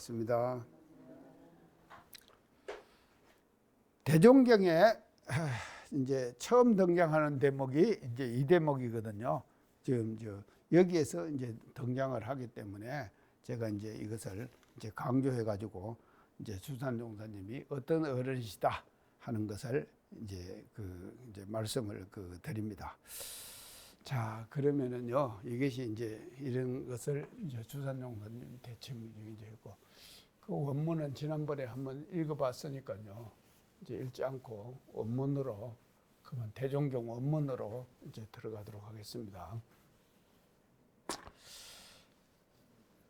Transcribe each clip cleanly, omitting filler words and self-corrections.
반갑습니다. 대종경에 이제 처음 등장하는 대목이 이제 이 대목이거든요. 지금 여기에서 이제 등장을 하기 때문에 제가 이제 이것을 이제 강조해 가지고 이제 주산종사님이 어떤 어른이시다 하는 것을 이제 이제 말씀을 드립니다. 자, 그러면은요, 이것이 이제 이런 것을 이제 주산종사님 대칭 이제 했고, 그 원문은 지난번에 한번 읽어봤으니까요, 이제 읽지 않고 원문으로, 그러면 대종경 원문으로 이제 들어가도록 하겠습니다.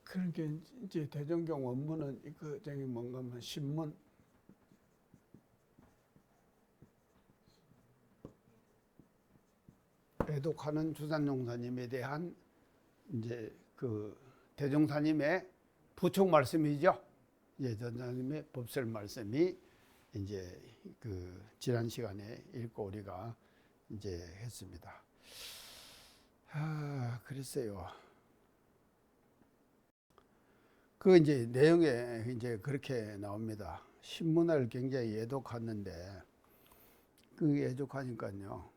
그러니까 이제 대종경 원문은 이거 저기 뭔가 하면 신문, 애독하는 주산종사님에 대한 이제 대종사님의 부촉 말씀이죠. 예, 전사님의 법설 말씀이 이제 지난 시간에 읽고 우리가 이제 했습니다. 글쎄요. 이제 내용에 이제 그렇게 나옵니다. 신문을 굉장히 애독하는데 애독하니까요.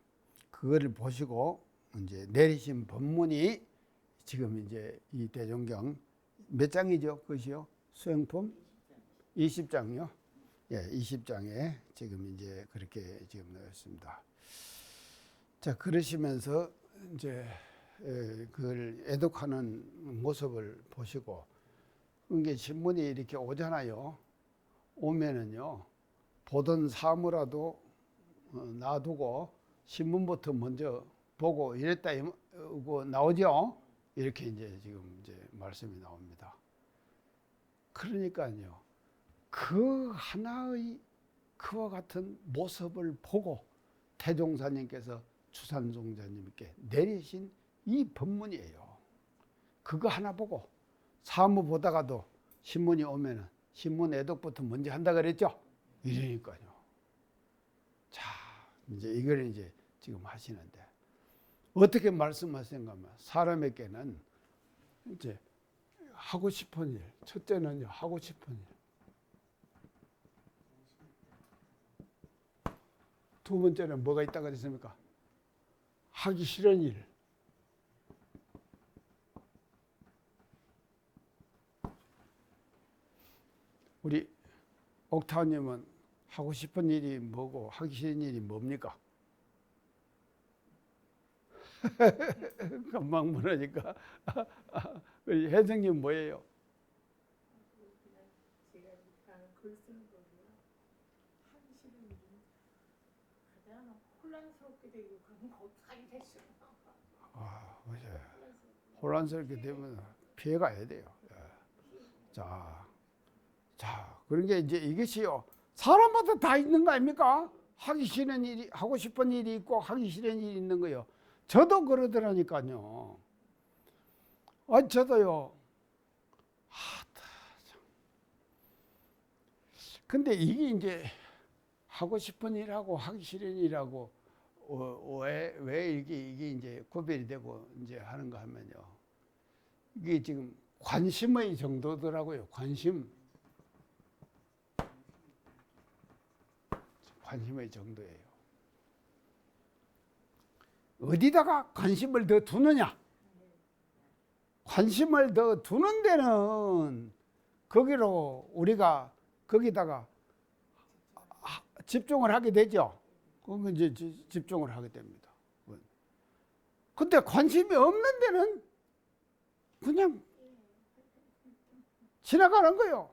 그거를 보시고 이제 내리신 법문이 지금 이제 이 대종경 몇 장이죠? 그것이요? 수행품 20장이요. 예, 20장에 지금 이제 그렇게 지금 나왔습니다. 자, 그러시면서 이제 그걸 애독하는 모습을 보시고, 이게 신문이 이렇게 오잖아요. 오면은요, 보던 사무라도 놔두고 신문부터 먼저 보고 이랬다 나오죠. 이렇게 이제 지금 이제 말씀이 나옵니다. 그러니까요, 그 하나의 그와 같은 모습을 보고 대종사님께서 주산종사님께 내리신 이 법문이에요. 그거 하나 보고 사무 보다가도 신문이 오면은 신문 애독부터 먼저 한다 그랬죠. 이러니까요. 자, 이제 이걸 이제 지금 하시는데 어떻게 말씀하시는가 하면 사람에게는 이제 하고 싶은 일, 첫째는요, 하고 싶은 일. 두 번째는 뭐가 있다고 그랬습니까? 하기 싫은 일. 우리 옥타우님은 하고 싶은 일이 뭐고 하기 싫은 일이 뭡니까? 금방 물으니까. 우리 혜정님 뭐예요? 제가 글 쓰는 거고요. 하기 싫은 일은 가장 혼란스럽게 되고 그러면 거기까지 됐어요. 맞아요. 혼란스럽게 되면 피해 가야 돼요. 자, 그러니까 이제 이것이요. 사람마다 다 있는 거 아닙니까? 하기 싫은 일이, 하고 싶은 일이 있고 하기 싫은 일이 있는 거요. 저도 그러더라니까요. 저도요. 근데 이게 이제 하고 싶은 일하고 하기 싫은 일하고 왜 이게 이제 구별이 되고 이제 하는가 하면요. 이게 지금 관심의 정도더라고요. 관심의 정도예요. 어디다가 관심을 더 두느냐? 관심을 더 두는 데는 거기로 우리가 거기다가 집중을 하게 되죠. 그건 이제 집중을 하게 됩니다. 근데 관심이 없는 데는 그냥 지나가는 거예요.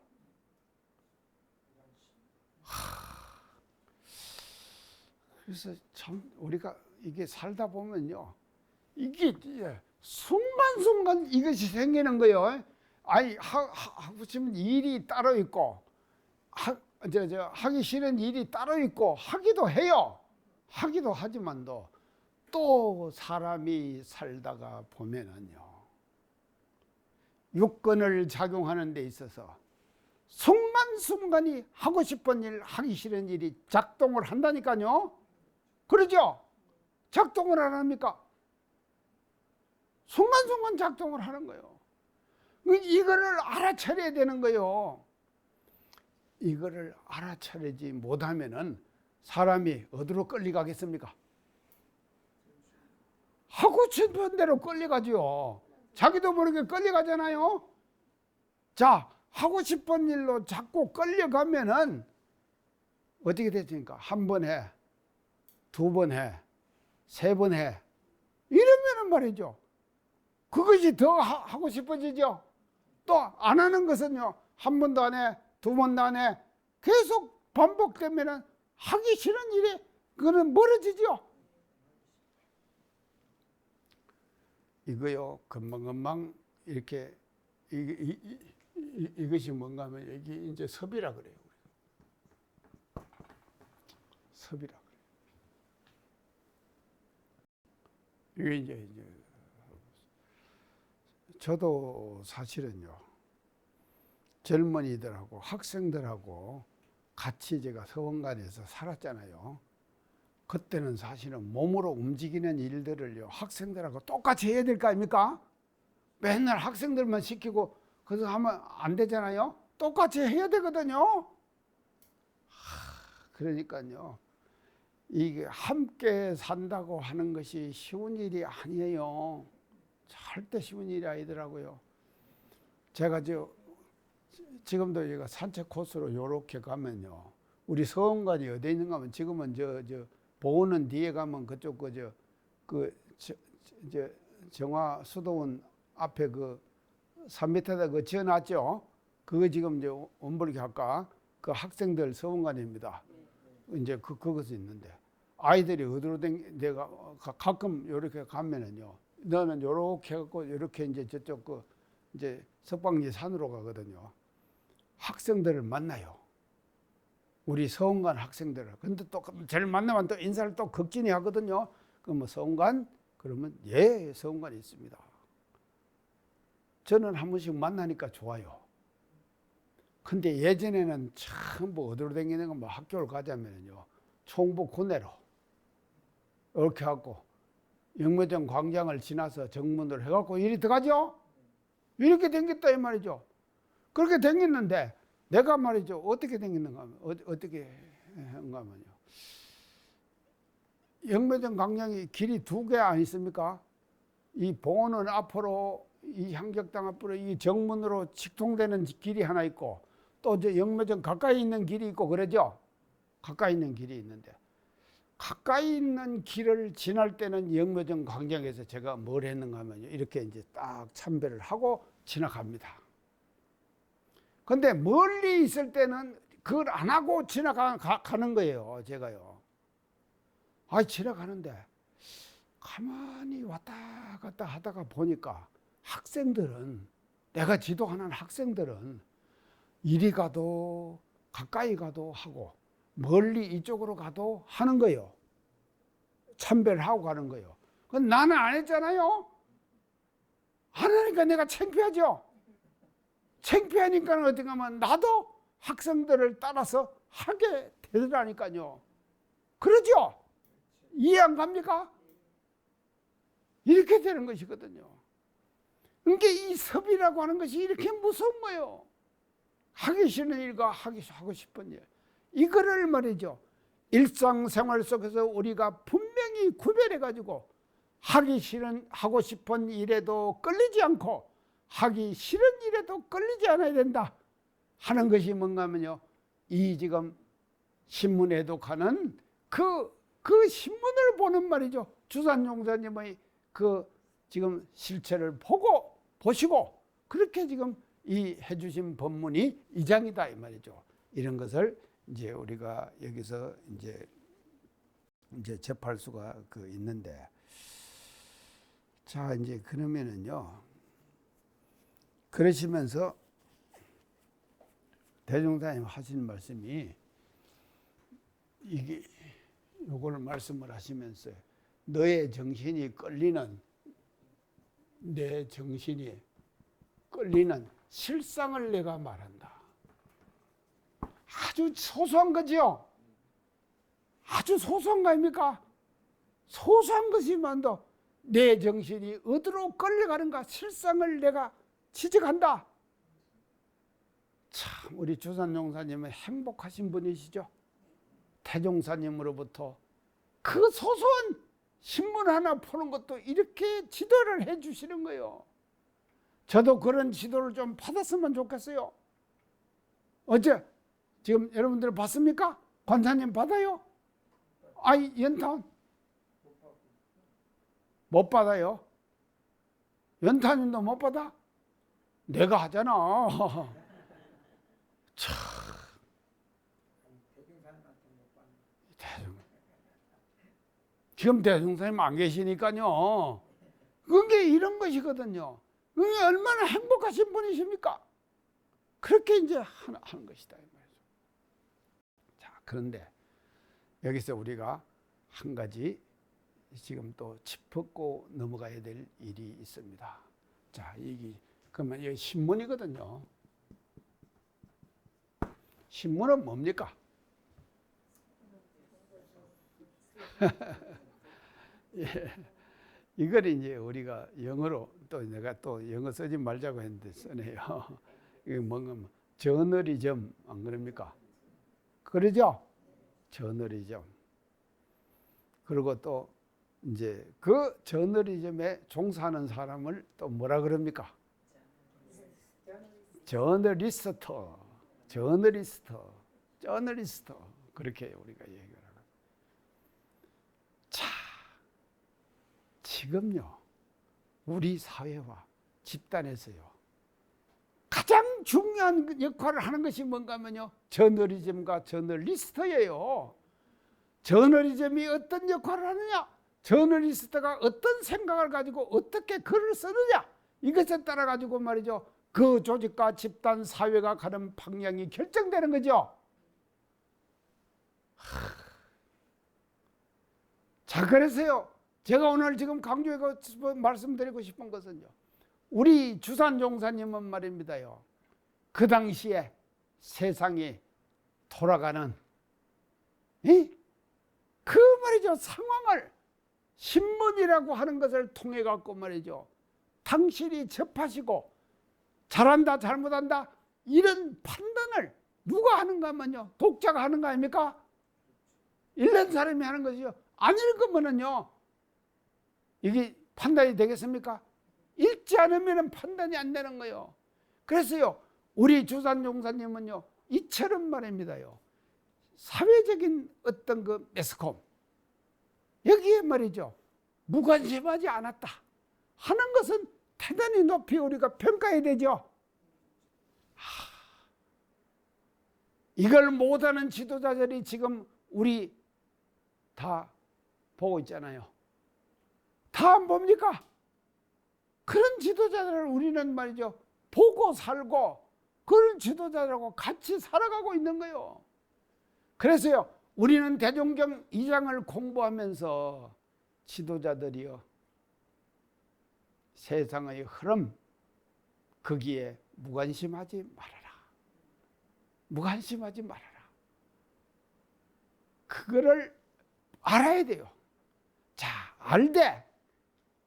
그래서 참 우리가 이게 살다 보면요, 이게 순간순간 이것이 생기는 거예요. 하고 싶은 일이 따로 있고 하기 싫은 일이 따로 있고 하기도 해요. 하기도 하지만도 또 사람이 살다가 보면은요, 육건을 작용하는 데 있어서 순간순간이 하고 싶은 일, 하기 싫은 일이 작동을 한다니까요. 그러죠? 작동을 안 합니까? 순간순간 작동을 하는 거예요. 이거를 알아차려야 되는 거예요. 이거를 알아차리지 못하면은 사람이 어디로 끌려가겠습니까? 하고 싶은 대로 끌려가죠. 자기도 모르게 끌려가잖아요. 자, 하고 싶은 일로 자꾸 끌려가면은 어떻게 됐습니까? 한 번 해, 두 번 해, 세 번 해. 이러면은 말이죠. 그것이 더 하고 싶어지죠. 또 안 하는 것은요, 한 번도 안 해, 두 번도 안 해. 계속 반복되면은 하기 싫은 일이 그거는 멀어지죠. 이거요, 금방금방 이렇게 이것이 뭔가 하면 이게 이제 섭이라 그래요. 섭이라 그래요. 이게 이제 저도 사실은요, 젊은이들하고 학생들하고 같이 제가 서원관에서 살았잖아요. 그때는 사실은 몸으로 움직이는 일들을요, 학생들하고 똑같이 해야 될 거 아닙니까? 맨날 학생들만 시키고 그래서 하면 안 되잖아요. 똑같이 해야 되거든요. 그러니까요, 이게 함께 산다고 하는 것이 쉬운 일이 아니에요. 절대 쉬운 일이 아니더라고요. 제가 지금도 제가 산책 코스로 이렇게 가면요, 우리 서원관이 어디 있는가 하면 지금은 보호는 뒤에 가면 그쪽 정화 수도원 앞에 그 3m다 그 지어놨죠. 그거 지금 이제 원벌기 학과 그 학생들 서원관입니다. 이제 그것이 있는데 아이들이 어디로 내가 가끔 이렇게 가면은요, 너는 요렇게 해갖고 이렇게 이제 저쪽 그 이제 석방리 산으로 가거든요. 학생들을 만나요. 우리 서원관 학생들을. 근데 또 제일 만나면 또 인사를 또 극진히 하거든요. 그럼 뭐 서원관? 그러면 예, 서원관이 있습니다. 저는 한 번씩 만나니까 좋아요. 근데 예전에는 참 뭐 어디로 다니는 거 뭐 학교를 가자면요, 총부 구내로 이렇게 하고 영묘정 광장을 지나서 정문으로 해갖고 이리 들어가죠. 이렇게 댕겼다 이 말이죠. 그렇게 댕겼는데 내가 말이죠, 어떻게 댕겼는가 하면 어떻게 한가 하면요, 영묘정 광장이 길이 두 개 아니습니까? 이 봉원은 앞으로, 이 향격당 앞으로 이 정문으로 직통되는 길이 하나 있고, 또 이제 영묘정 가까이 있는 길이 있고 그러죠. 가까이 있는 길이 있는데, 가까이 있는 길을 지날 때는 영묘정 광장에서 제가 뭘 했는가 하면요, 이렇게 이제 딱 참배를 하고 지나갑니다. 근데 멀리 있을 때는 그걸 안 하고 지나가는 거예요, 제가요. 지나가는데 가만히 왔다 갔다 하다가 보니까 학생들은, 내가 지도하는 학생들은 이리 가도 가까이 가도 하고 멀리 이쪽으로 가도 하는 거예요. 참배를 하고 가는 거예요. 그건 나는 안 했잖아요. 안 하니까 내가 창피하죠. 창피하니까 어떻게 하면 나도 학생들을 따라서 하게 되더라니까요. 그러죠? 이해 안 갑니까? 이렇게 되는 것이거든요. 그러니까 이 섭이라고 하는 것이 이렇게 무서운 거예요. 하기 싫은 일과 하고 싶은 일, 이거를 말이죠, 일상생활 속에서 우리가 분명히 구별해 가지고 하고 싶은 일에도 끌리지 않고 하기 싫은 일에도 끌리지 않아야 된다 하는 것이 뭔가 하면요, 이 지금 신문에도 가는 그 신문을 보는 말이죠, 주산용사님의 그 지금 실체를 보시고 그렇게 지금 이 해주신 법문이 이장이다 이 말이죠. 이런 것을 이제 우리가 여기서 이제 접할 수가 있는데, 자 이제 그러면은요, 그러시면서 대종사님 하신 말씀이 이게 요걸 말씀을 하시면서 너의 정신이 끌리는, 내 정신이 끌리는 실상을 내가 말한다. 아주 소소한 거지요. 아주 소소한 거 아닙니까? 소소한 것이만도 내 정신이 어디로 끌려가는가 실상을 내가 취직한다. 참 우리 주산용사님은 행복하신 분이시죠. 태종사님으로부터 그 소소한 신문 하나 푸는 것도 이렇게 지도를 해 주시는 거예요. 저도 그런 지도를 좀 받았으면 좋겠어요. 어제 지금 여러분들 봤습니까? 권사님 받아요? 아이 연탄 못 받아요. 연탄님도 못 받아? 내가 하잖아. 참. 지금 대종사님 안 계시니까요. 그게 이런 것이거든요. 그게 얼마나 행복하신 분이십니까? 그렇게 이제 하는 것이다. 자, 그런데 여기서 우리가 한 가지 지금 또 짚고 넘어가야 될 일이 있습니다. 자, 이게 그러면 이게 신문이거든요. 신문은 뭡니까? 예, 이걸 이제 우리가 영어로 또 내가 또 영어 쓰지 말자고 했는데 쓰네요. 이게 뭔가 저널리즘 안 그럽니까? 그러죠? 저널리즘. 그리고 또 이제 그 저널리즘에 종사하는 사람을 또 뭐라 그럽니까? 저널리스트. 그렇게 우리가 얘기를 하고. 자, 지금요 우리 사회와 집단에서요 가장 중요한 역할을 하는 것이 뭔가 하면요 저널리즘과 저널리스트예요. 저널리즘이 어떤 역할을 하느냐, 저널리스트가 어떤 생각을 가지고 어떻게 글을 쓰느냐, 이것에 따라 가지고 말이죠 그 조직과 집단 사회가 가는 방향이 결정되는 거죠. 자, 그래서요 제가 오늘 지금 강조하고 말씀드리고 싶은 것은요 우리 주산종사님은 말입니다요 그 당시에 세상이 돌아가는 그 말이죠 상황을 신문이라고 하는 것을 통해 갖고 말이죠 당신이 접하시고 잘한다 잘못한다 이런 판단을 누가 하는가 하면요 독자가 하는 거 아닙니까? 읽는 사람이 하는 것이요. 안 읽으면은요 이게 판단이 되겠습니까? 읽지 않으면 판단이 안 되는 거예요. 그래서요 우리 주산종사님은요 이처럼 말입니다요 사회적인 어떤 그 매스컴 여기에 말이죠 무관심하지 않았다 하는 것은 대단히 높이 우리가 평가해야 되죠. 이걸 못하는 지도자들이 지금 우리 다 보고 있잖아요. 다 뭡니까? 그런 지도자들을 우리는 말이죠 보고 살고 그런 지도자들하고 같이 살아가고 있는 거예요. 그래서요 우리는 대종경 2장을 공부하면서 지도자들이요 세상의 흐름 거기에 무관심하지 말아라. 무관심하지 말아라. 그거를 알아야 돼요. 자, 알되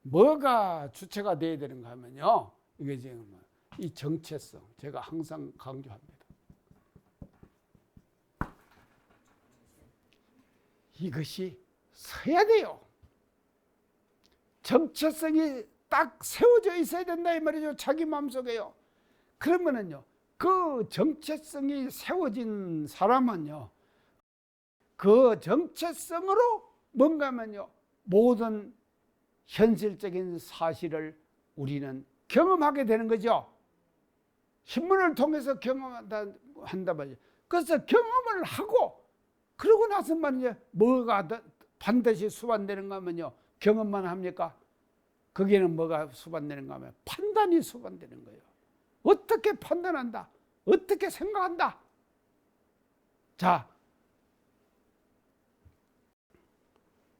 뭐가 주체가 돼야 되는가 하면요 이게 지금 이 정체성 제가 항상 강조합니다. 이것이 서야 돼요. 정체성이 딱 세워져 있어야 된다 이 말이죠. 자기 마음속에요. 그러면은요 그 정체성이 세워진 사람은요 그 정체성으로 뭔가 하면요 모든 현실적인 사실을 우리는 경험하게 되는 거죠. 신문을 통해서 경험한다 말이죠. 그래서 경험을 하고 그러고 나서 말이죠 뭐가 반드시 수반되는가 하면요 경험만 합니까? 거기에는 뭐가 수반되는가 하면 판단이 수반되는 거예요. 어떻게 판단한다, 어떻게 생각한다. 자,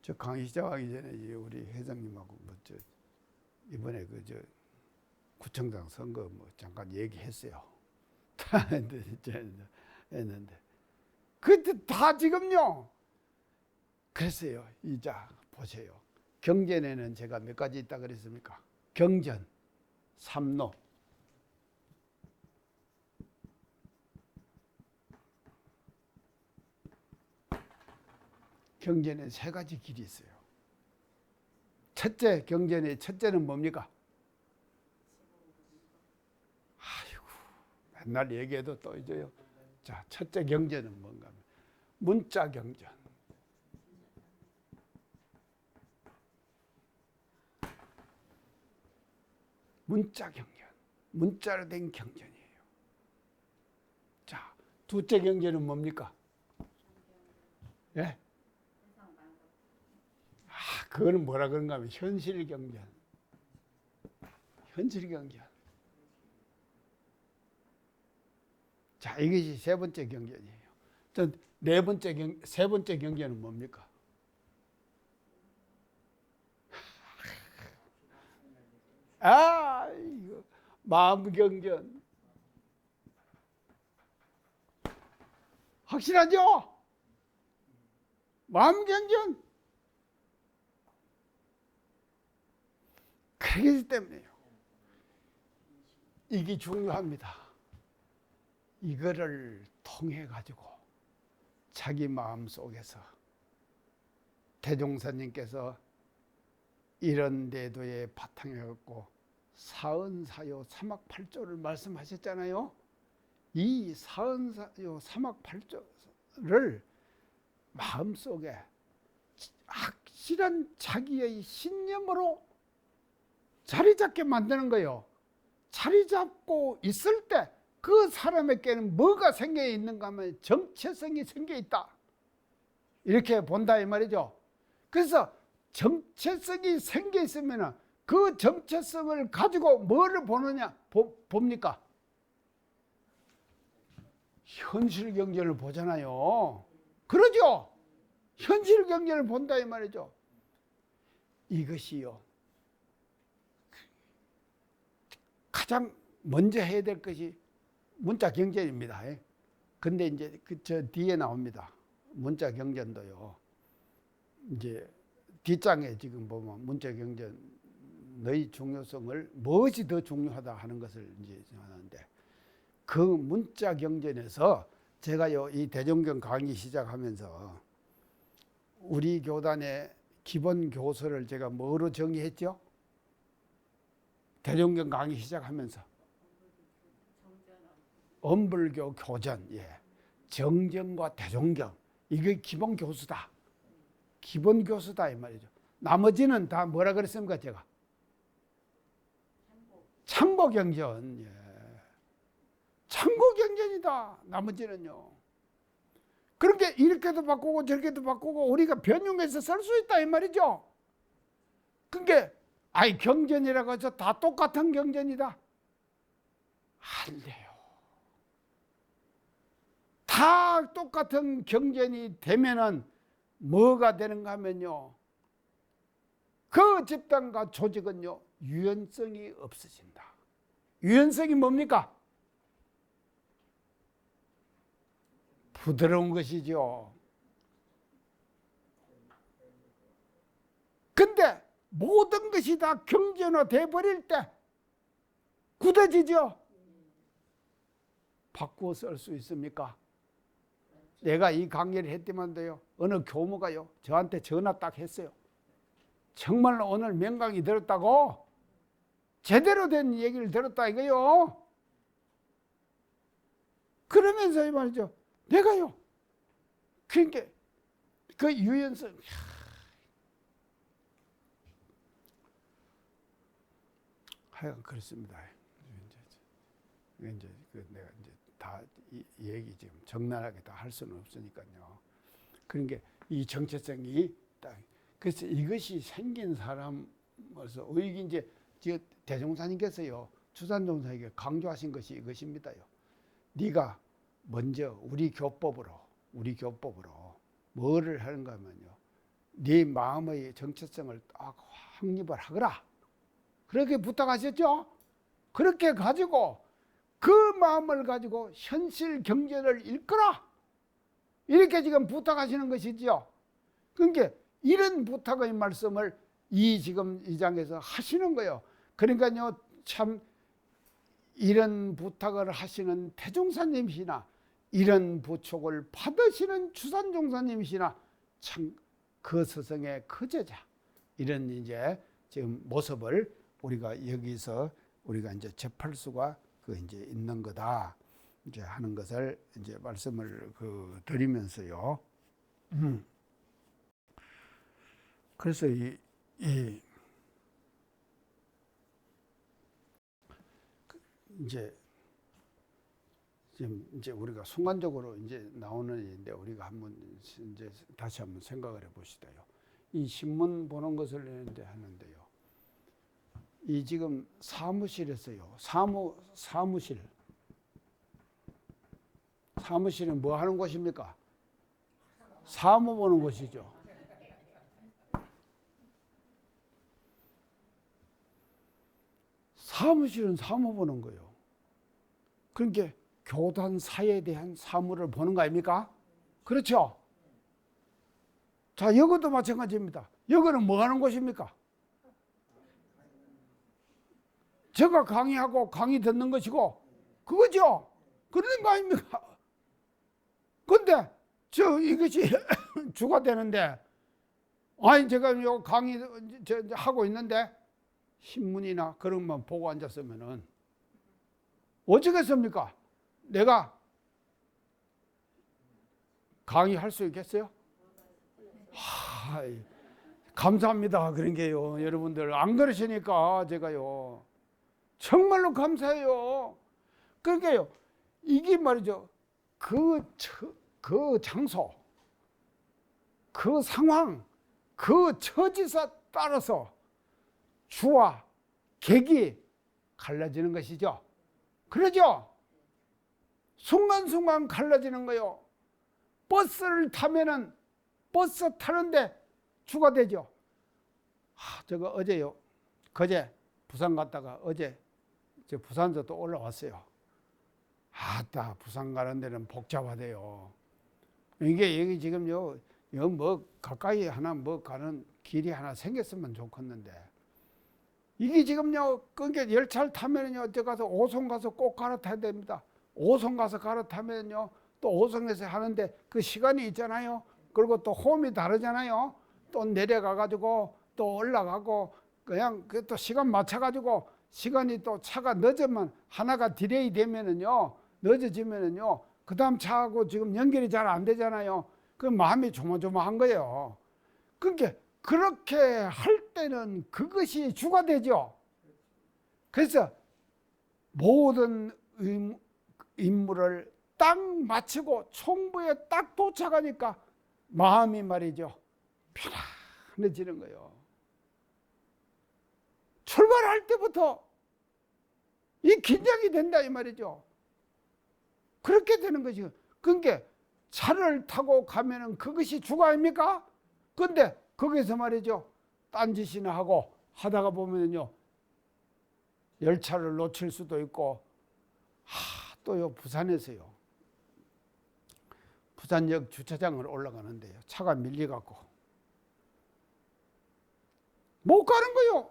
저 강의 시작하기 전에 우리 회장님하고 이번에 구청장 선거 잠깐 얘기했어요. 했는데 그때 다 지금요. 그랬어요. 이자 보세요. 경전에는 제가 몇 가지 있다 그랬습니까? 경전, 삼로, 경전에 세 가지 길이 있어요. 첫째 경전의 첫째는 뭡니까? 아이고, 맨날 얘기해도 또 잊어요. 자, 첫째 경전은 뭔가 하면 문자 경전. 문자 경전. 문자로 된 경전이에요. 자, 둘째 경전은 뭡니까? 예? 그거는 뭐라 그런가 하면 현실 경전. 현실 경전. 자, 이것이 세 번째 경전이에요. 또 세 번째 경전은 뭡니까? 이거 마음 경전. 확실하죠? 마음 경전. 그렇기 때문에요. 이게 중요합니다. 이거를 통해 가지고 자기 마음 속에서 대종사님께서 이런 대도에 바탕해 갖고 사은사요 삼학팔조를 말씀하셨잖아요. 이 사은사요 삼학팔조를 마음속에 확실한 자기의 신념으로 자리 잡게 만드는 거예요. 자리 잡고 있을 때 그 사람에게는 뭐가 생겨 있는가 하면 정체성이 생겨 있다. 이렇게 본다 이 말이죠. 그래서 정체성이 생겨 있으면 그 정체성을 가지고 뭐를 보느냐? 봅니까? 현실 경제를 보잖아요. 그러죠? 현실 경제를 본다 이 말이죠. 이것이요. 가장 먼저 해야 될 것이 문자 경전입니다. 근데 이제 저 뒤에 나옵니다. 문자 경전도요. 이제 뒷장에 지금 보면 문자 경전 너희 중요성을 무엇이 더 중요하다 하는 것을 이제 하는데 그 문자 경전에서 제가요 이 대종경 강의 시작하면서 우리 교단의 기본 교서를 제가 뭐로 정의했죠? 대종경 강의 시작하면서 엄불교 교전, 정전과 대종경 이게 기본 교수다. 기본 교수다 이 말이죠. 나머지는 다 뭐라 그랬습니까 제가? 참고경전. 참고경전이다. 나머지는요. 그렇게 이렇게도 바꾸고 저렇게도 바꾸고 우리가 변형해서 쓸 수 있다 이 말이죠. 그게 경전이라고 해서 다 똑같은 경전이다. 안 돼요. 다 똑같은 경전이 되면은 뭐가 되는가 하면요. 그 집단과 조직은요. 유연성이 없어진다. 유연성이 뭡니까? 부드러운 것이죠. 근데 모든 것이 다 경전화돼 버릴 때 굳어지죠. 바꾸어 쓸 수 있습니까? 내가 이 강의를 했더만도요. 어느 교무가요. 저한테 전화 딱 했어요. 정말로 오늘 명강의 들었다고? 제대로 된 얘기를 들었다 이거요. 그러면서 이 말이죠. 내가요. 그러니까 그 유연성. 하여간 그렇습니다. 이제 내가 이제 다 이 얘기 지금 적나라하게 다 할 수는 없으니까요. 그러니까 이 정체성이 딱 그래서 이것이 생긴 사람으로서 이게 이제 대종사님께서요 주산종사에게 강조하신 것이 이것입니다요. 네가 먼저 우리 교법으로 뭐를 하는가 하면요. 네 마음의 정체성을 딱 확립을 하거라. 그렇게 부탁하셨죠? 그렇게 가지고 그 마음을 가지고 현실 경제를 읽거라. 이렇게 지금 부탁하시는 것이죠. 그러니까 이런 부탁의 말씀을 지금 이 장에서 하시는 거예요. 그러니까요, 참 이런 부탁을 하시는 태종사님이시나 이런 부촉을 받으시는 주산종사님이시나 참 그 스승의 그 제자 이런 이제 지금 모습을 우리가 여기서 우리가 이제 접할 수가 그 이제 있는 거다 이제 하는 것을 이제 말씀을 그 드리면서요. 그래서 이제 지금 이제 우리가 순간적으로 이제 나오는 일인데 우리가 한번 이제 다시 한번 생각을 해봅시다요. 이 신문 보는 것을 하는데요. 이 지금 사무실에서요. 사무실은 뭐 하는 곳입니까? 사무 보는 곳이죠. 사무실은 사무 보는 거예요. 그러니까 교단사에 대한 사무를 보는 거 아닙니까? 그렇죠? 자, 여기도 마찬가지입니다. 여기는 뭐 하는 곳입니까? 제가 강의하고 강의 듣는 것이고 그거죠? 그러는 거 아닙니까? 근데 이것이 주가 되는데 아니 제가 요 강의 하고 있는데 신문이나 그런 것만 보고 앉았으면은 어쩌겠습니까? 내가 강의할 수 있겠어요? 감사합니다. 그런 게요. 여러분들 안 그러시니까 제가요. 정말로 감사해요. 그러니까요. 이게 말이죠. 그 장소, 그 상황, 그 처지사 따라서 주와 객이 갈라지는 것이죠. 그러죠? 순간순간 갈라지는 거요. 버스를 타면은 버스 타는데 주가 되죠. 제가 어제요. 그제 부산 갔다가 어제 부산에서 또 올라왔어요. 부산 가는 데는 복잡하대요. 이게 여기 지금요, 뭐 가까이 하나 뭐 가는 길이 하나 생겼으면 좋겠는데 이게 지금요, 그러니까 열차를 타면요, 어디 가서 오송 가서 꼭 갈아타야 됩니다. 오송 가서 갈아타면요, 또 오송에서 하는데 그 시간이 있잖아요. 그리고 또 홈이 다르잖아요. 또 내려가가지고 또 올라가고 그냥 그 또 시간 맞춰가지고 시간이 또 차가 늦으면 하나가 디레이 되면은요, 늦어지면은요, 그 다음 차하고 지금 연결이 잘 안 되잖아요. 그 마음이 조마조마한 거예요. 그러니까 그렇게 할 때는 그것이 주가 되죠. 그래서 모든 임무를 딱 마치고 총부에 딱 도착하니까 마음이 말이죠. 편안해지는 거예요. 출발할 때부터 이 긴장이 된다 이 말이죠. 그렇게 되는 것이죠. 그러니까 차를 타고 가면은 그것이 주가 아닙니까? 근데 거기서 말이죠. 딴짓이나 하고 하다가 보면요. 열차를 놓칠 수도 있고, 또요, 부산에서요. 부산역 주차장을 올라가는데요. 차가 밀려갖고. 못 가는 거요.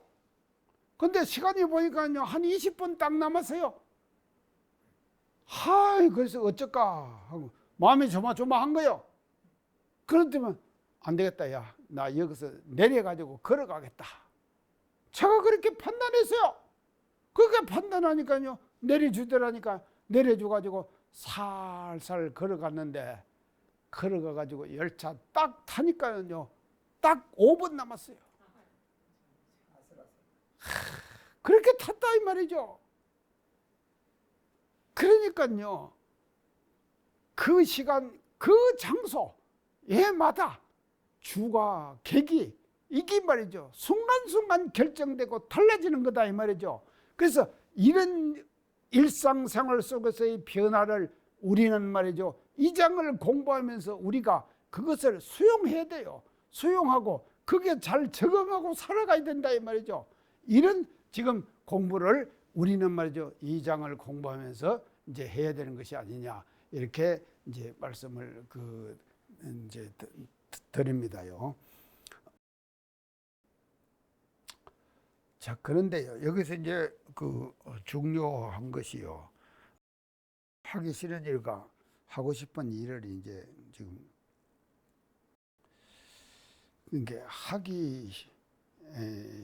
근데 시간이 보니까요. 한 20분 딱 남았어요. 그래서 어쩔까 하고 마음이 조마조마한 거요. 그렇다면 안 되겠다. 야, 나 여기서 내려가지고 걸어가겠다. 제가 그렇게 판단했어요. 그렇게 판단하니까요. 내려주더라니까 내려줘가지고 살살 걸어갔는데 걸어가가지고 열차 딱 타니까요. 딱 5분 남았어요. 그렇게 탔다 이 말이죠. 그러니까요. 그 시간, 그 장소에마다 주가 객이 이게 말이죠. 순간순간 결정되고 달라지는 거다 이 말이죠. 그래서 이런 일상생활 속에서의 변화를 우리는 말이죠. 이 장을 공부하면서 우리가 그것을 수용해야 돼요. 수용하고 그게 잘 적응하고 살아가야 된다 이 말이죠. 이런 지금 공부를 우리는 말이죠. 이 장을 공부하면서 이제 해야 되는 것이 아니냐 이렇게 이제 말씀을 이제 드립니다요. 자, 그런데요. 여기서 이제 중요한 것이요. 하기 싫은 일과 하고 싶은 일을 이제 지금 이게 하기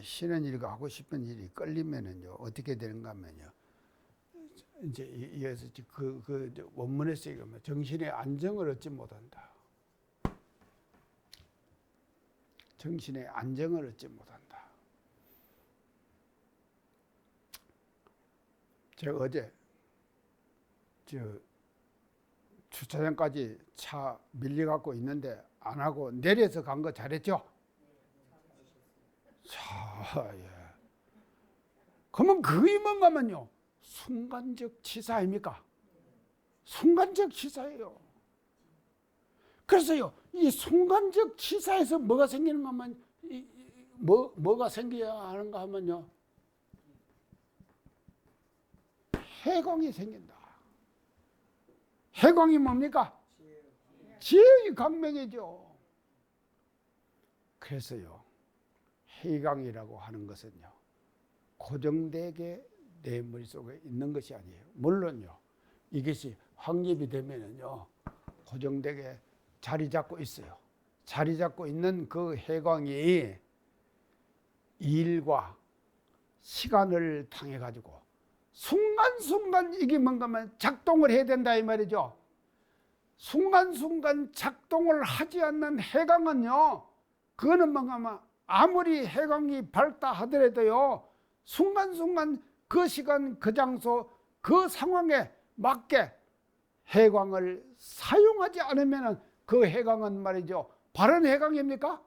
싫은 일과 하고 싶은 일이 끌리면은요 어떻게 되는가 하면요 이제 이어서 그 원문에서 이거 정신의 안정을 얻지 못한다. 정신의 안정을 얻지 못한다. 제가 어제 주차장까지 차 밀려갖고 있는데 안 하고 내려서 간 거 잘했죠? 자, 예. 그러면 그게 뭔가면요 순간적 치사 아닙니까? 순간적 치사예요. 그래서요 이 순간적 치사에서 뭐가 생기는가 하면 뭐가 생겨야 하는가 하면요 해광이 생긴다. 해광이 뭡니까? 지혜의 강명이죠. 그래서요 해광이라고 하는 것은요 고정되게 내 머릿속에 있는 것이 아니에요. 물론요 이것이 확립이 되면은요 고정되게 자리 잡고 있어요. 자리 잡고 있는 그 해광이 일과 시간을 당해 가지고 순간순간 이게 뭔가 하면 작동을 해야 된다 이 말이죠. 순간순간 작동을 하지 않는 해광은요 그거는 뭔가 하면 아무리 해광이 밝다 하더라도요 순간순간 그 시간 그 장소 그 상황에 맞게 해광을 사용하지 않으면 그 해광은 말이죠 바른 해광입니까?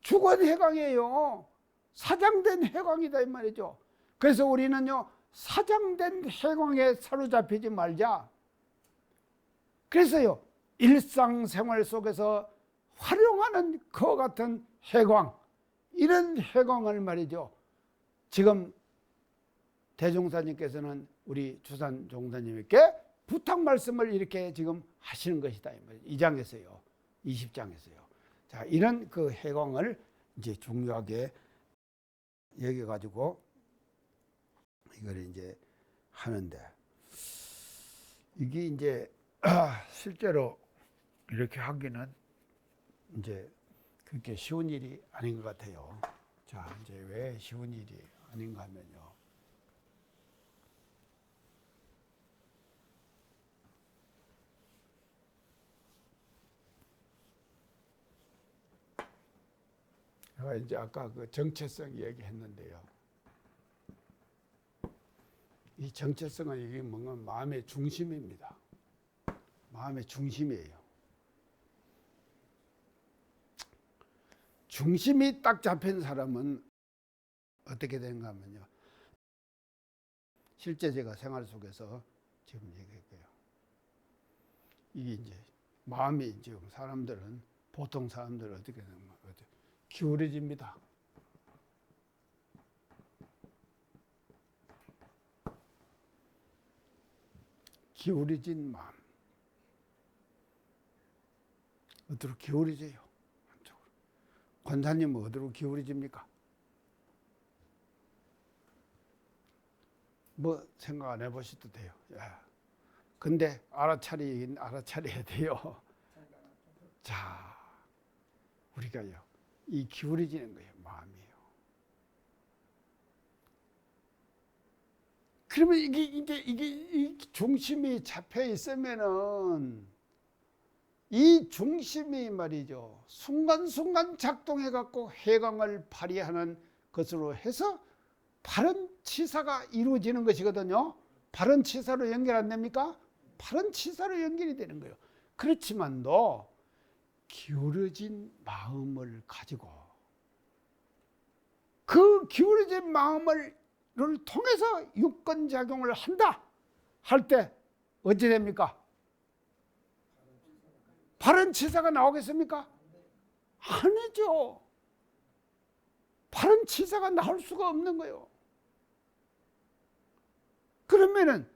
죽은 해광이에요. 사장된 해광이다 이 말이죠. 그래서 우리는요 사장된 해광에 사로잡히지 말자. 그래서요 일상생활 속에서 활용하는 그와 같은 해광 이런 해광을 말이죠 지금 대종사님께서는 우리 주산 종사님에게 부탁 말씀을 이렇게 지금 하시는 것이다 이 말이죠. 2장에서요 20장에서요 자 이런 그 해광을 이제 중요하게 여겨 가지고 이걸 이제 하는데 이게 이제 실제로 이렇게 하기는 이제 그렇게 쉬운 일이 아닌 것 같아요. 자 이제 왜 쉬운 일이 아닌가 하면요 제가 이제 아까 그 정체성 얘기했는데요. 이 정체성은 이게 뭔가 마음의 중심입니다. 마음의 중심이에요. 중심이 딱 잡힌 사람은 어떻게 되는가 하면요. 실제 제가 생활 속에서 지금 얘기할게요. 이게 이제 마음이 지금 사람들은 보통 사람들은 어떻게 되는 거예요? 기울어집니다. 기울어진 마음. 어디로 기울어져요? 한쪽으로. 권사님은 어디로 기울어집니까? 뭐 생각 안 해보셔도 돼요. 야. 근데 알아차려야 돼요. 자, 우리가요, 이 기울어지는 거예요, 마음이에요. 그러면 이게 이 중심이 잡혀 있으면은 이 중심이 말이죠, 순간순간 작동해 갖고 해광을 발휘하는 것으로 해서 바른 치사가 이루어지는 것이거든요. 바른 치사로 연결 안 됩니까? 바른 치사로 연결이 되는 거예요. 그렇지만도 기울어진 마음을 가지고 그 기울어진 마음을 통해서 유권작용을 한다 할 때 어찌 됩니까? 바른 치사가 나오겠습니까? 아니죠. 바른 치사가 나올 수가 없는 거예요. 그러면은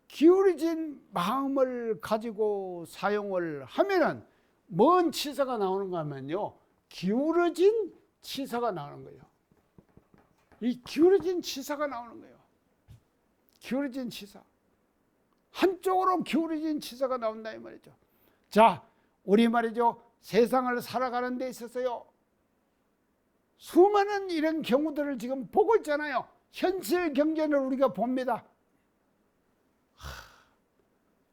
기울어진 마음을 가지고 사용을 하면은 뭔 치사가 나오는가 하면요, 기울어진 치사가 나오는 거예요. 이 기울어진 치사가 나오는 거예요. 기울어진 치사. 한쪽으로 기울어진 치사가 나온다 이 말이죠. 자, 우리 말이죠, 세상을 살아가는 데 있어서요. 수많은 이런 경우들을 지금 보고 있잖아요. 현실 경제를 우리가 봅니다.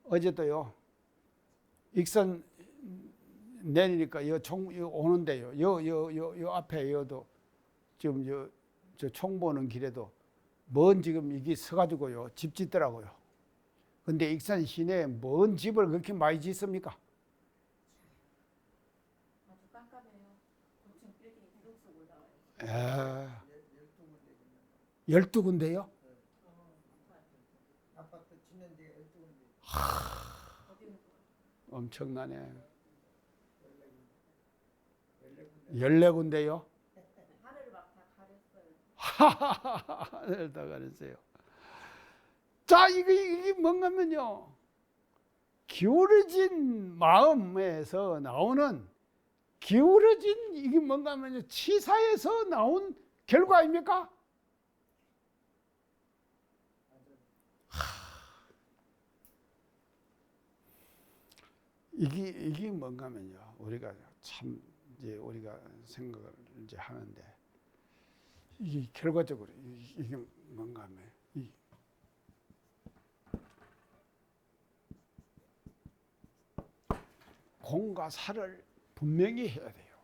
어제도요. 익선 내리니까 요 오는데요. 요 앞에 여도 지금 저 총 보는 길에도 먼 지금 이게 서가지고요. 집 짓더라고요. 근데 익산 시내에 먼 집을 그렇게 많이 짓습니까? 아주 깜깜해요. 고층 빌딩이 계속 올라와요. 12군데요? 아파트 짓는 데가 12군데. 어디는 엄청나네. 14군데요? 하늘을 막 다 가렸어요. 하늘을 다 가렸어요. 자, 이게 뭔가면요. 기울어진 마음에서 나오는 기울어진 이게 뭔가면요. 치사에서 나온 결과 아닙니까? 이게 뭔가면요. 우리가 참 이제 우리가 생각을 이제 하는데 이게 결과적으로 이게 뭔가면 공과 사를 분명히 해야 돼요.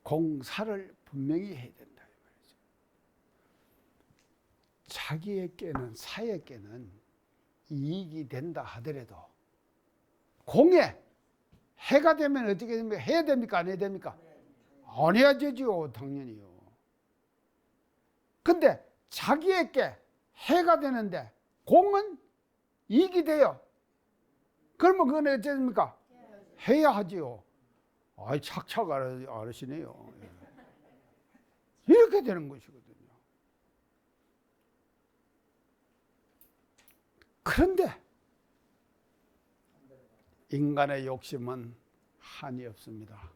공사를 분명히 해야 된다 이 말이죠. 자기에게는 사에게는 이익이 된다 하더라도 공에 해가 되면 어떻게 됩니까? 해야 됩니까? 안 해야 됩니까? 안 해야 되죠. 당연히요. 근데 자기에게 해가 되는데 공은 이익이 돼요. 그러면 그건 어떻게 됩니까? 해야 하지요. 아이 착착 알으시네요. 이렇게 되는 것이거든요. 그런데 인간의 욕심은 한이 없습니다.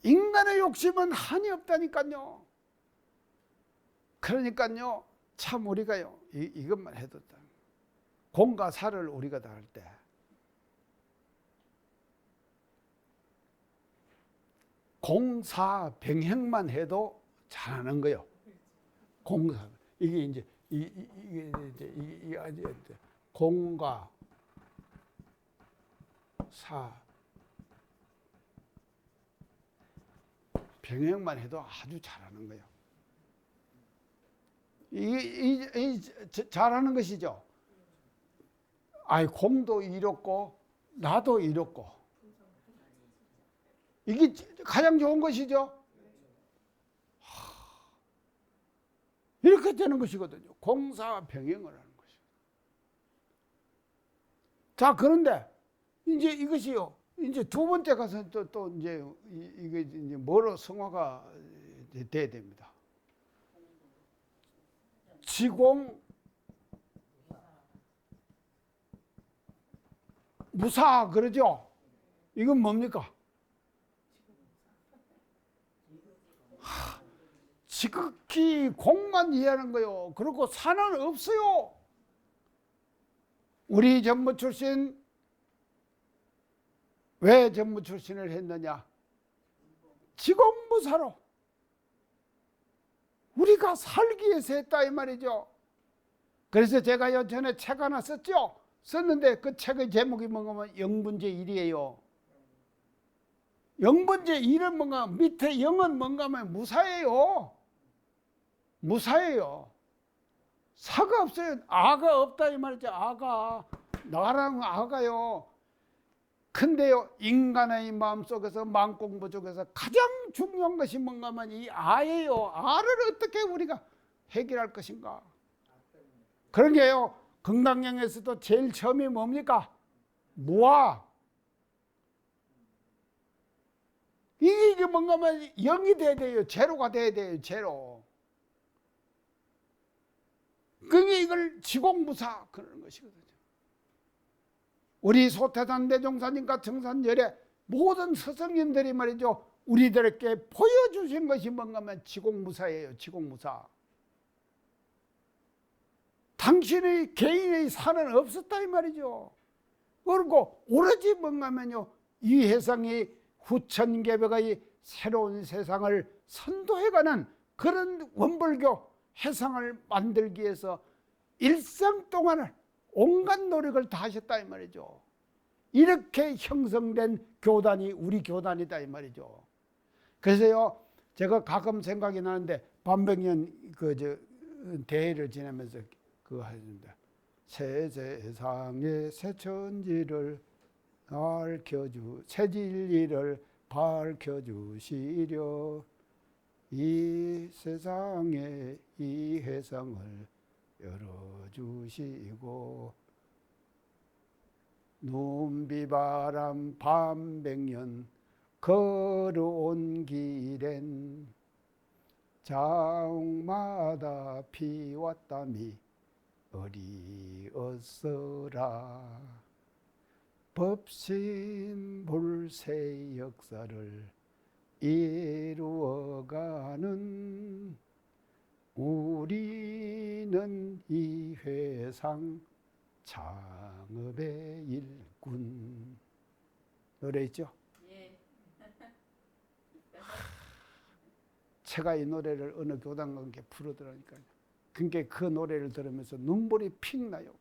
인간의 욕심은 한이 없다니까요. 그러니까요, 참 우리가요, 이것만 해도 공과 사를 우리가 다 할 때 공사 병행만 해도 잘하는 거요. 공사 이게 이제 이게 공과 사 병행만 해도 아주 잘하는 거예요. 이게 잘하는 것이죠. 아이 공도 이롭고 나도 이롭고 이게 가장 좋은 것이죠. 이렇게 되는 것이거든요. 공사 병행을 하는 것이죠. 자, 그런데 이제 이것이요. 이제 두 번째 가서 또 이제 이게 이제 뭐로 성화가 돼야 됩니다. 지공 무사 그러죠. 이건 뭡니까? 지극히 공만 이해하는 거요. 그리고 사는 없어요. 우리 전무 출신 왜 전무 출신을 했느냐? 지공무사로 우리가 살기 위해서 했다 이 말이죠. 그래서 제가 전에 책 하나 썼죠. 썼는데 그 책의 제목이 뭔가면 영분제 1이에요. 영분제 1은 뭔가 밑에 영은 뭔가면 무사예요. 무사예요. 사가 없어요. 아가 없다 이 말이죠. 아가 나랑 아가요. 근데요 인간의 마음속에서 마음공부 중에서 가장 중요한 것이 뭔가면 이 아예요. 아를 어떻게 우리가 해결할 것인가. 그런 게요 건강영에서도 제일 처음이 뭡니까? 무아. 이게 뭔가면 영이 돼야 돼요. 제로가 돼야 돼요. 제로. 그게 이걸 지공무사 그러는 것이거든요. 우리 소태산 대종사님과 정산열의 모든 스승님들이 말이죠. 우리들에게 보여주신 것이 뭔가면 지공무사예요. 지공무사. 당신의 개인의 산은 없었다 이 말이죠. 그리고 오로지 뭔가면요, 이 해상이 후천개벽의 새로운 세상을 선도해가는 그런 원불교 해상을 만들기 위해서 일생 동안을 온갖 노력을 다 하셨다 이 말이죠. 이렇게 형성된 교단이 우리 교단이다 이 말이죠. 그래서요, 제가 가끔 생각이 나는데 반백년 대회를 지내면서 그거 하는데, 새 세상의 새 천지를 새 진리를 밝혀주시려 이 세상에 이 해상을 열어주시고 눈비바람 반백년 걸어온 길엔 자옥마다 피와 땀이 어리었어라. 법신불세 역사를 이루어가는 우리는 이 회상 창업의 일꾼. 노래 있죠? 예. 제가 이 노래를 어느 교단 관계 부르더라니까요. 그러니까 그 노래를 들으면서 눈물이 픽 나요.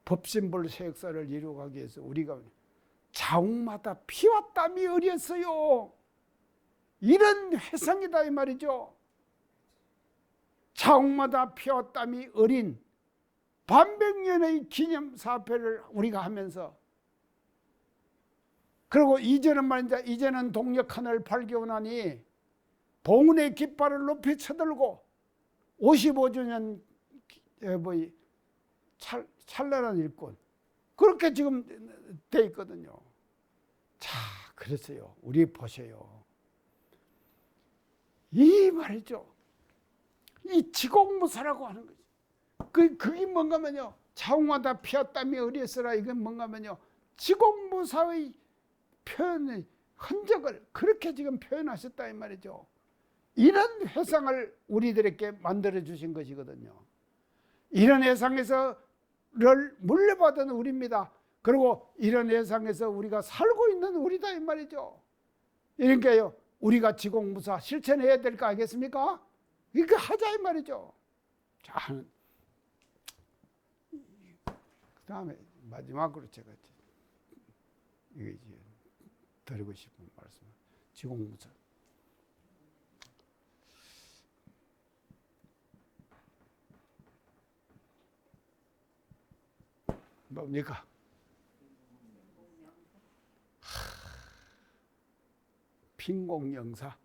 법신불세 역사를 이루어가기 위해서 우리가 자옥마다 피와 땀이 어렸어요. 이런 회상이다 이 말이죠. 자옥마다 피와 땀이 어린 반백년의 기념사표를 우리가 하면서, 그리고 이제는 말이죠, 이제는 동력하늘 발견하니 봉운의 깃발을 높이 쳐들고 55주년 찬란한 일꾼, 그렇게 지금 돼 있거든요. 자, 그랬어요. 우리 보세요. 이 말이죠. 이 지공무사라고 하는 거죠. 그게 뭔가면요, 자옥마다 피와 땀이 어리었으라. 이건 뭔가면요, 지공무사의 표현의 흔적을 그렇게 지금 표현하셨다 이 말이죠. 이런 회상을 우리들에게 만들어 주신 것이거든요. 이런 회상에서를 물려받은 우리입니다. 그리고 이런 회상에서 우리가 살고 있는 우리다 이 말이죠. 그러니까요, 우리가 지공무사 실천해야 될 거 아니겠습니까? 이거 하자 이 말이죠. 자, 그 다음에 마지막으로 제가 이게 드리고 싶은 말씀, 지공무사. 뭡니까? 빈공영사.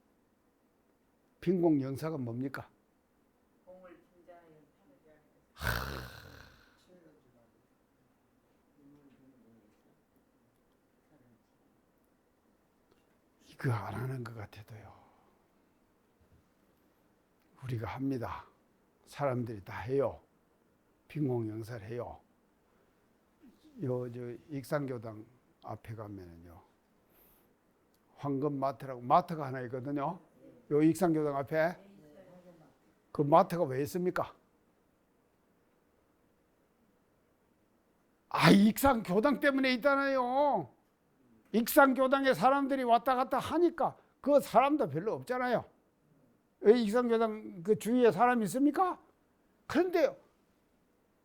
빈공영사가 뭡니까? 공을 빈자에 이거 안 하는 것 같아도요, 우리가 합니다. 사람들이 다 해요. 빈공영사를 해요. 저 익산교당 앞에 가면은요, 황금마트라고 마트가 하나 있거든요. 요 익산교당 앞에. 그 마트가 왜 있습니까? 익산교당 때문에 있잖아요. 익산교당에 사람들이 왔다 갔다 하니까 그 사람도 별로 없잖아요. 익산교당 그 주위에 사람이 있습니까? 그런데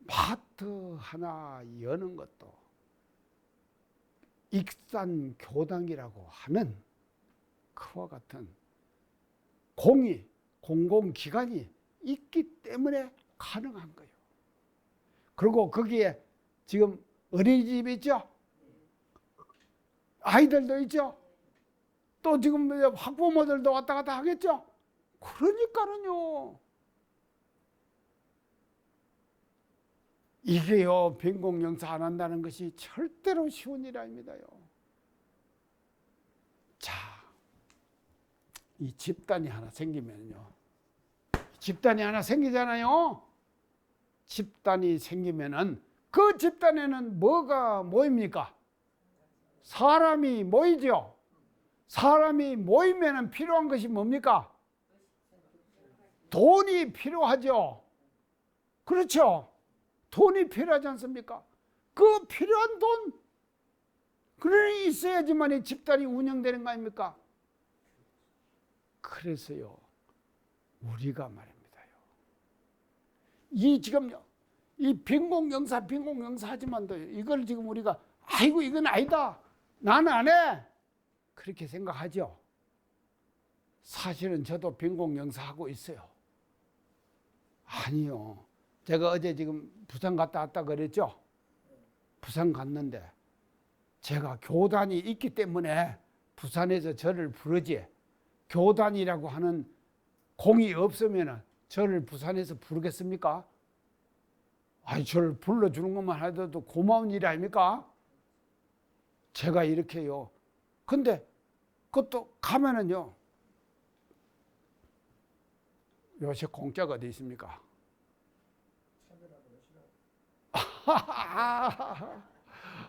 마트 하나 여는 것도 익산교당이라고 하는 그와 같은 공공기관이 있기 때문에 가능한 거예요. 그리고 거기에 지금 어린이집 있죠? 아이들도 있죠? 또 지금 학부모들도 왔다 갔다 하겠죠? 그러니까는요, 이게요, 빈공영사 안 한다는 것이 절대로 쉬운 일 아닙니다요. 자, 이 집단이 하나 생기면요, 집단이 하나 생기잖아요. 집단이 생기면은 그 집단에는 뭐가 모입니까? 사람이 모이죠. 사람이 모이면은 필요한 것이 뭡니까? 돈이 필요하죠. 그렇죠. 돈이 필요하지 않습니까? 그 필요한 돈, 그러니 있어야지만 이 집단이 운영되는 거 아닙니까? 그래서요, 우리가 말입니다요. 이 지금 이 빈공영사 하지만도 이걸 지금 우리가 아이고 이건 아니다, 나는 안 해, 그렇게 생각하죠. 사실은 저도 빈공영사 하고 있어요. 아니요. 제가 어제 지금 부산 갔다 왔다 그랬죠. 부산 갔는데 제가 교단이 있기 때문에 부산에서 저를 부르지, 교단이라고 하는 공이 없으면 저를 부산에서 부르겠습니까? 아니, 저를 불러주는 것만 하더라도 고마운 일 아닙니까? 제가 이렇게요. 근데 그것도 가면은요, 요새 공짜가 어디 있습니까?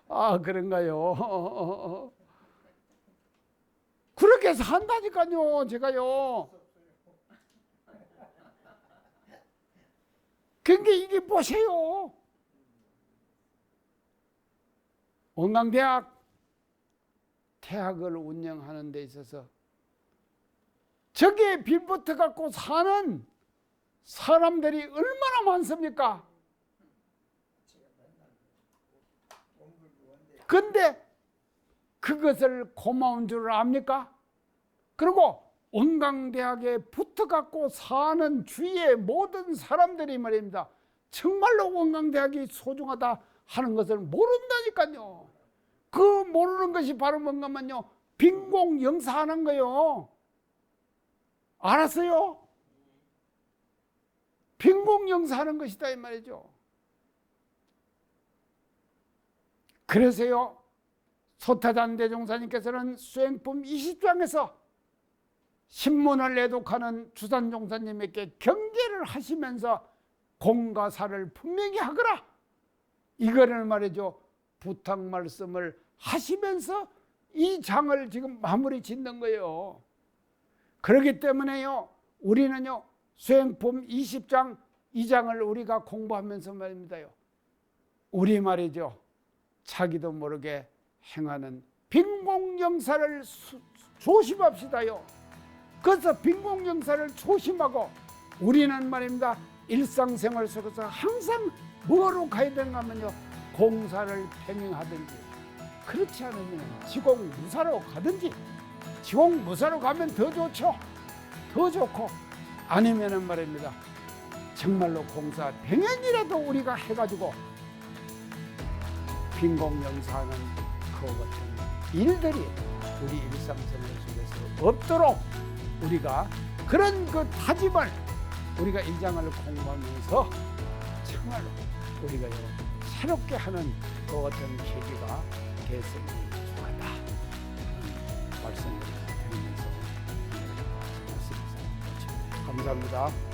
아, 그런가요? 그렇게 해서 한다니까요, 제가요. 그러니까 이게 보세요. 원광대학 대학을 운영하는 데 있어서 저기에 빌붙어 갖고 사는 사람들이 얼마나 많습니까? 근데 그것을 고마운 줄 압니까? 그리고 원광대학에 붙어갖고 사는 주위의 모든 사람들이 말입니다, 정말로 원광대학이 소중하다 하는 것을 모른다니까요. 그 모르는 것이 바로 뭔가면요, 빈공영사하는 거요. 알았어요? 빈공영사하는 것이다 이 말이죠. 그래서요, 소타잔 대종사님께서는 수행품 20장에서 신문을 내독하는 주산 종사님에게 경계를 하시면서 공과사를 분명히 하거라, 이거를 말이죠, 부탁 말씀을 하시면서 이 장을 지금 마무리 짓는 거예요. 그렇기 때문에요, 우리는요, 수행품 20장 2장을 우리가 공부하면서 말입니다요, 우리 말이죠, 자기도 모르게 행하는 빈공영사를 조심합시다요. 그래서 빈공영사를 조심하고 우리는 말입니다, 일상생활 속에서 항상 뭐로 가야 되는가 하면요, 공사를 병행하든지, 그렇지 않으면 지공무사로 가든지, 지공무사로 가면 더 좋죠. 더 좋고, 아니면은 말입니다, 정말로 공사 병행이라도 우리가 해가지고 빈공영사하는 그 같은 일들이 우리 일상생활 속에서 없도록 우리가 그런 그 다짐을 우리가 일장을 공부하면서 정말로 우리가 새롭게 하는 그 같은 계기가 됐으면 좋겠다 말씀을 드리면서 말씀드립니다. 감사합니다.